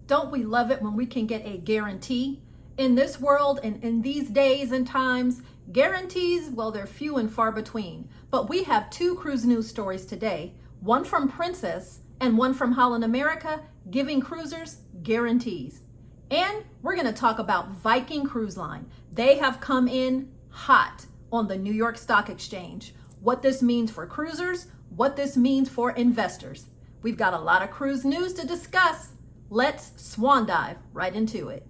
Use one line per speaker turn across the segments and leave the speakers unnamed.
Don't we love it when we can get a guarantee? In this world and in these days and times, guarantees, well, they're few and far between. But we have two cruise news stories today, one from Princess and one from Holland America, giving cruisers guarantees. And we're going to talk about Viking Cruise Line. They have come in hot on the New York Stock Exchange. What this means for cruisers, what this means for investors. We've got a lot of cruise news to discuss. Let's swan dive right into it.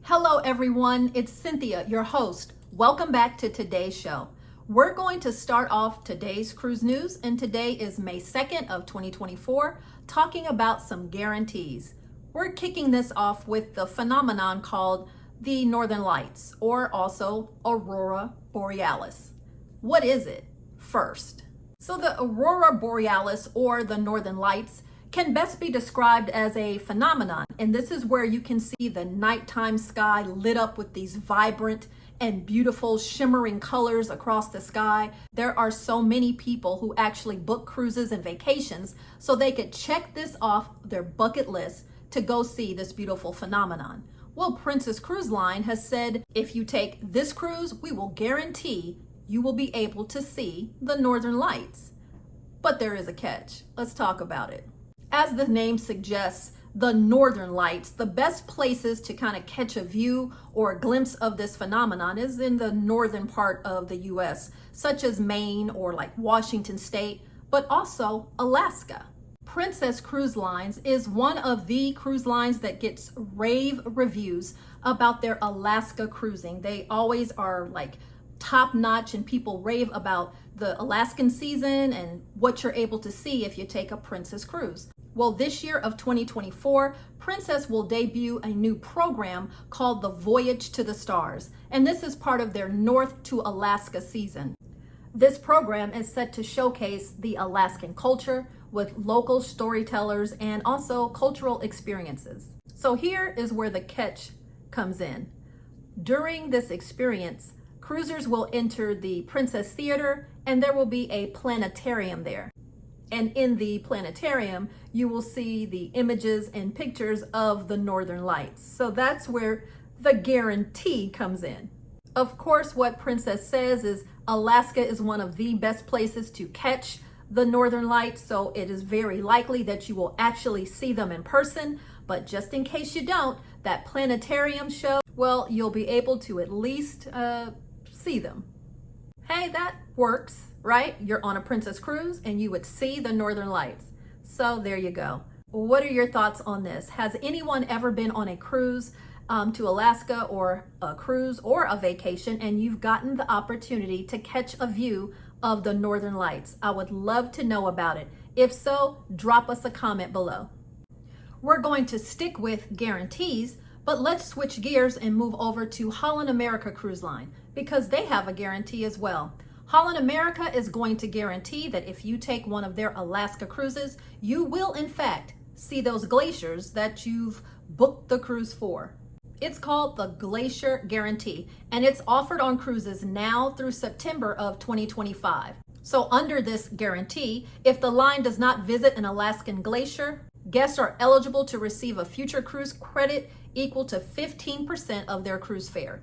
Hello everyone, it's Cynthia, your host. Welcome back to today's show. We're going to start off today's cruise news, and today is May 2nd of 2024, talking about some guarantees. We're kicking this off with the phenomenon called the Northern Lights, or also Aurora Borealis. What is it? First, so the Aurora Borealis, or the Northern Lights, can best be described as a phenomenon, and this is where you can see the nighttime sky lit up with these vibrant and beautiful shimmering colors across the sky. There are so many people who actually book cruises and vacations so they could check this off their bucket list to go see this beautiful phenomenon. Well, Princess Cruise Line has said, if you take this cruise, we will guarantee you will be able to see the Northern Lights. But there is a catch. Let's talk about it. As the name suggests, the Northern Lights, the best places to kind of catch a view or a glimpse of this phenomenon is in the northern part of the US, such as Maine or like Washington State, but also Alaska. Princess Cruise Lines is one of the cruise lines that gets rave reviews about their Alaska cruising. They always are like top notch, and people rave about the Alaskan season and what you're able to see if you take a Princess cruise. Well, this year of 2024, Princess will debut a new program called the Voyage to the Stars, and this is part of their North to Alaska season. This program is set to showcase the Alaskan culture with local storytellers and also cultural experiences. So here is where the catch comes in. During this experience, cruisers will enter the Princess Theater, and there will be a planetarium there. And in the planetarium, you will see the images and pictures of the Northern Lights. So that's where the guarantee comes in. Of course, what Princess says is Alaska is one of the best places to catch the Northern Lights, so it is very likely that you will actually see them in person. But just in case you don't, that planetarium show, well, you'll be able to at least see them. Hey, that works, right? You're on a Princess cruise and you would see the Northern Lights. So there you go. What are your thoughts on this? Has anyone ever been on a cruise to Alaska, or a cruise or a vacation, and you've gotten the opportunity to catch a view of the Northern Lights? I would love to know about it. If so, drop us a comment below. We're going to stick with guarantees, but let's switch gears and move over to Holland America Cruise Line, because they have a guarantee as well. Holland America is going to guarantee that if you take one of their Alaska cruises, you will in fact see those glaciers that you've booked the cruise for. It's called the Glacier Guarantee, and it's offered on cruises now through September of 2025. So under this guarantee, if the line does not visit an Alaskan glacier, guests are eligible to receive a future cruise credit equal to 15% of their cruise fare.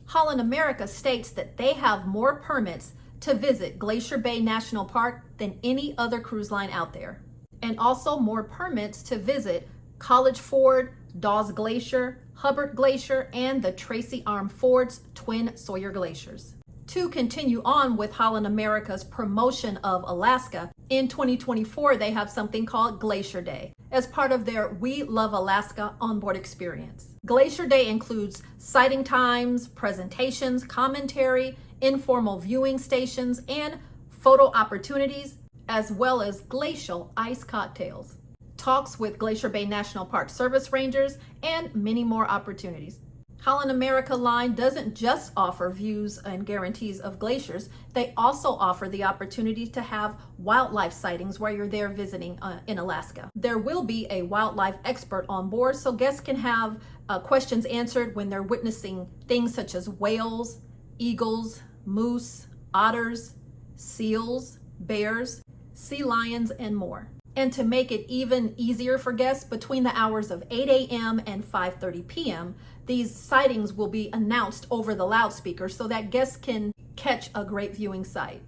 Holland America states that they have more permits to visit Glacier Bay National Park than any other cruise line out there, and also more permits to visit College Ford, Dawes Glacier, Hubbard Glacier, and the Tracy Arm Ford's Twin Sawyer Glaciers. To continue on with Holland America's promotion of Alaska, in 2024 they have something called Glacier Day as part of their We Love Alaska onboard experience. Glacier Day includes sighting times, presentations, commentary, informal viewing stations, and photo opportunities, as well as glacial ice cocktails, talks with Glacier Bay National Park service rangers, and many more opportunities. Holland America line doesn't just offer views and guarantees of glaciers, they also offer the opportunity to have wildlife sightings while you're there visiting in Alaska. There will be a wildlife expert on board, so guests can have questions answered when they're witnessing things such as whales, eagles, moose, otters, seals, bears, sea lions, and more. And to make it even easier for guests, between the hours of 8 a.m. and 5:30 p.m., these sightings will be announced over the loudspeaker so that guests can catch a great viewing sight.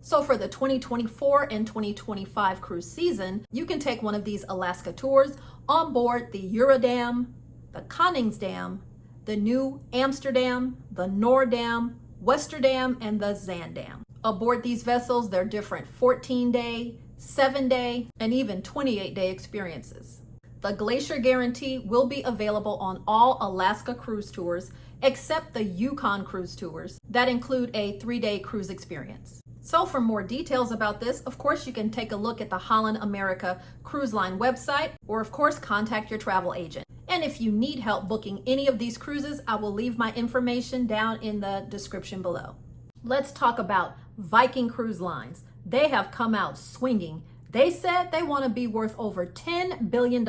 So for the 2024 and 2025 cruise season, you can take one of these Alaska tours on board the Eurodam, the Koningsdam, the New Amsterdam, the Noordam, Westerdam, and the Zandam. Aboard these vessels, there are different 14-day, 7-day, and even 28-day experiences. The Glacier Guarantee will be available on all Alaska cruise tours except the Yukon cruise tours that include a 3-day cruise experience. So for more details about this, of course, you can take a look at the Holland America cruise line website, or of course, contact your travel agent. And if you need help booking any of these cruises, I will leave my information down in the description below. Let's talk about Viking Cruise Lines. They have come out swinging. They said they want to be worth over $10 billion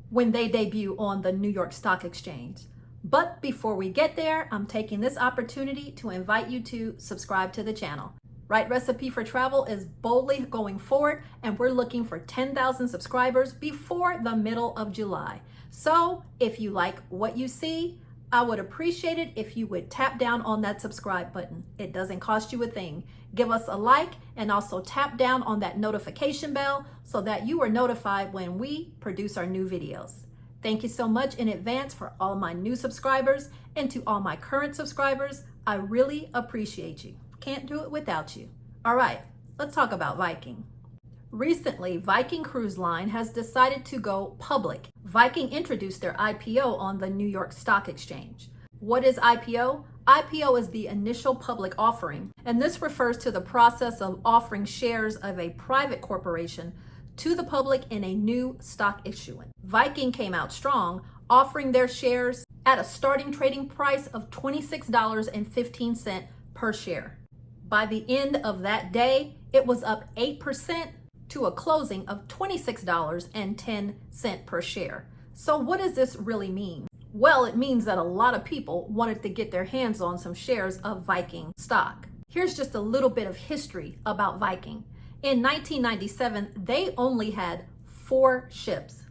when they debut on the New York Stock Exchange. But before we get there, I'm taking this opportunity to invite you to subscribe to the channel. Right Recipe for Travel is boldly going forward, and we're looking for 10,000 subscribers before the middle of July. So if you like what you see, I would appreciate it if you would tap down on that subscribe button. It doesn't cost you a thing. Give us a like and also tap down on that notification bell so that you are notified when we produce our new videos. Thank you so much in advance for all my new subscribers, and to all my current subscribers, I really appreciate you. Can't do it without you. All right, let's talk about Viking. Recently, Viking Cruise Line has decided to go public. Viking introduced their IPO on the New York Stock Exchange. What is IPO? IPO is the initial public offering, and this refers to the process of offering shares of a private corporation to the public in a new stock issuance. Viking came out strong, offering their shares at a starting trading price of $26.15 per share. By the end of that day, it was up 8% to a closing of $26.10 per share. So what does this really mean? Well, it means that a lot of people wanted to get their hands on some shares of Viking stock. Here's just a little bit of history about Viking. In 1997, they only had 4 ships.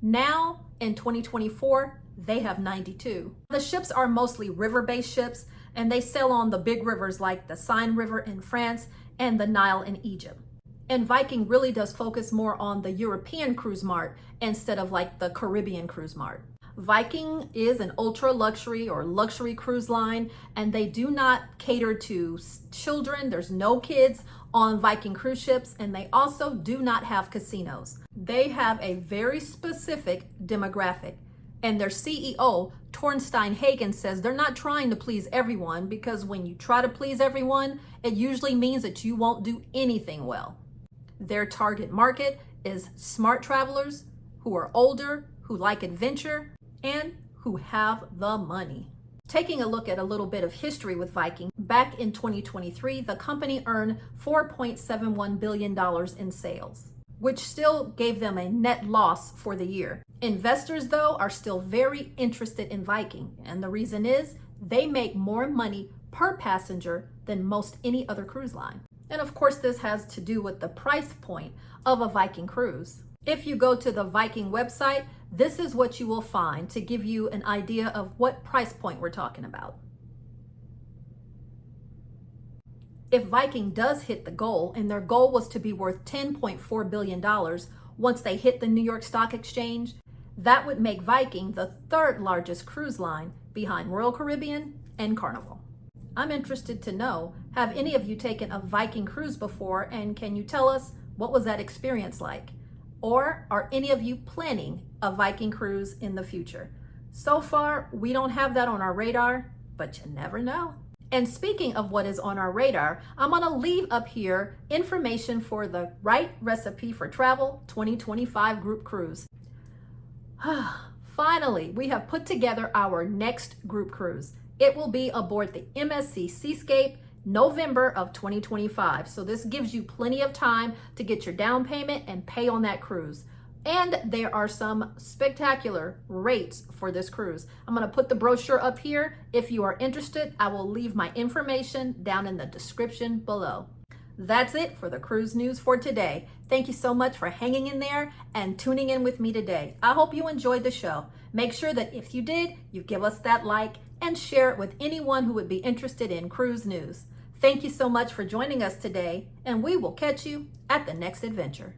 Now, in 2024, they have 92. The ships are mostly river-based ships, and they sail on the big rivers like the Seine River in France and the Nile in Egypt. And Viking really does focus more on the European cruise mart instead of like the Caribbean cruise mart. Viking is an ultra luxury or luxury cruise line, and they do not cater to children. There's no kids on Viking cruise ships, and they also do not have casinos. They have a very specific demographic. And their CEO, Torstein Hagen, says they're not trying to please everyone, because when you try to please everyone, it usually means that you won't do anything well. Their target market is smart travelers who are older, who like adventure, and who have the money. Taking a look at a little bit of history with Viking, back in 2023, the company earned $4.71 billion in sales, which still gave them a net loss for the year. Investors, though, are still very interested in Viking, and the reason is they make more money per passenger than most any other cruise line. And of course, this has to do with the price point of a Viking cruise. If you go to the Viking website, this is what you will find to give you an idea of what price point we're talking about. If Viking does hit the goal, and their goal was to be worth $10.4 billion once they hit the New York Stock Exchange, that would make Viking the 3rd largest cruise line behind Royal Caribbean and Carnival. I'm interested to know, have any of you taken a Viking cruise before, and can you tell us what was that experience like? Or are any of you planning a Viking cruise in the future? So far, we don't have that on our radar, but you never know. And speaking of what is on our radar, I'm gonna leave up here information for the Right Recipe for Travel 2025 group cruise. Finally, we have put together our next group cruise. It will be aboard the MSC Seascape, November of 2025. So this gives you plenty of time to get your down payment and pay on that cruise. And there are some spectacular rates for this cruise. I'm going to put the brochure up here. If you are interested, I will leave my information down in the description below. That's it for the cruise news for today. Thank you so much for hanging in there and tuning in with me today. I hope you enjoyed the show. Make sure that if you did, you give us that like and share it with anyone who would be interested in cruise news. Thank you so much for joining us today, and we will catch you at the next adventure.